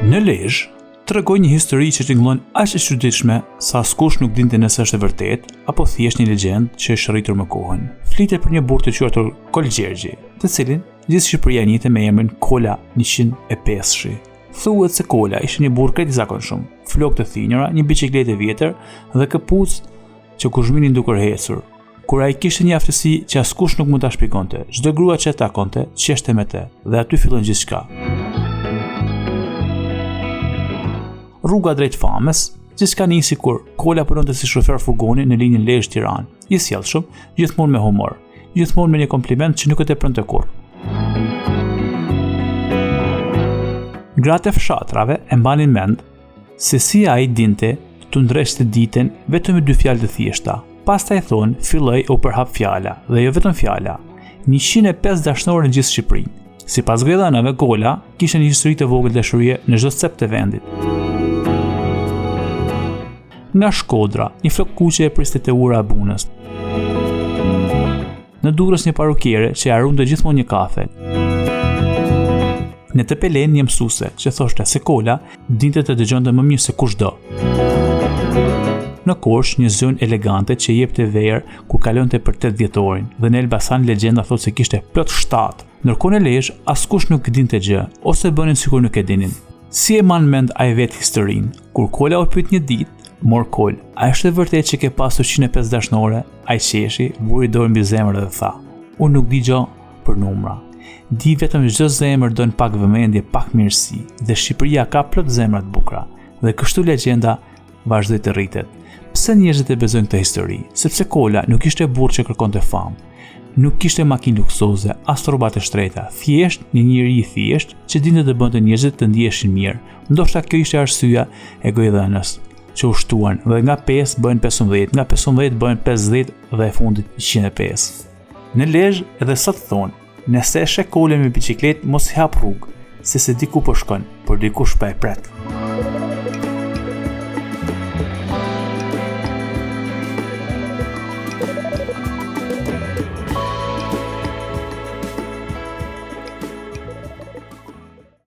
Në Lezhë tregoj një histori që tingëllon aq e çuditshme sa askush nuk dinte nëse është e vërtetë apo thjesht një legjendë që është rritur me kohën. Flitet për një burr të quajtur Kol Gjergji, të cilin gjithë Shqipëria e njihte me emrin Kola 105. Thuhet se Kola ishte një burr krejt i zakonshëm, flokë të thinjura, një biçikletë e vjetër dhe këpucë që kur zhminin dukur hecur. Kur ai kishte një aftësi që askush nuk mund ta shpjegonte, çdo grua që e takonte qeshte me të dhe aty fillon gjithçka. Rruga drejt famës, gjithçka nisi kur Kola punonte si shofer furgoni në linjën Lezhë-Tiranë, i sjellshëm, gjithmonë me humor, gjithmonë me një kompliment që nuk e tepronte kurrë. Gratë e fshatrave e mbanin mend se si ai dinte të ndreshte ditën vetëm me 2 fjalë të thjeshta. Pastaj thonë, filloi u përhap fjala, dhe jo vetëm fjala, 105 dashnore në gjithë Shqipërinë. Sipas gredhanave, Kola kishte një histori të vogël dashurie në çdo cep të vendit. Nga Shkodra, një flok kuqe e priste te ura e bunës. Në Durrës një parukiere që harronte gjithmonë një kafe. Në Tepelen një mësuese që thoshte se Kola dinte të dëgjonte më mirë se kushdo. Në Korçë një zonë elegante që jepte verë kur kalonte për 8 vjetorin, dhe në Elbasan legjenda thotë se kishte plot 7. Ndërkohë në Lezhë askush nuk dinte gjë, ose bënin sikur nuk e dinin. Si e mban mend ai vetë historinë, kur Kola u pyet një ditë, mor Kol, a është e vërtetë që ke pasur 105 dashnore? Ai qeshi, vuri dorë mbi zemër dhe tha, unë nuk di gjë për numra. Di vetëm çdo zemër don pak vëmendje, pak mirësi, dhe Shqipëria ka plot zemra të bukura, dhe kështu legjenda vazhdoi të rritet. Pse njerëzit e bezojnë këtë histori? Sepse Kola nuk ishte burr që kërkonte famë, nuk kishte makinë luksoze, as rroba të shtrejta, thjesht një njeri i thjesht që dinte të bënte njerëzit të ndiheshin mirë. Ndoshta kjo ishte arsyeja e gojdhënës, që u shtuan dhe nga 5 bëhen 15, nga 15 bëhen 50 dhe e fundit 105. Në Lezhë edhe sot thonë, nëse e sheh Kolën me biçikletë mos i hap rrugë, se di ku po shkon, por dikush pa e pret.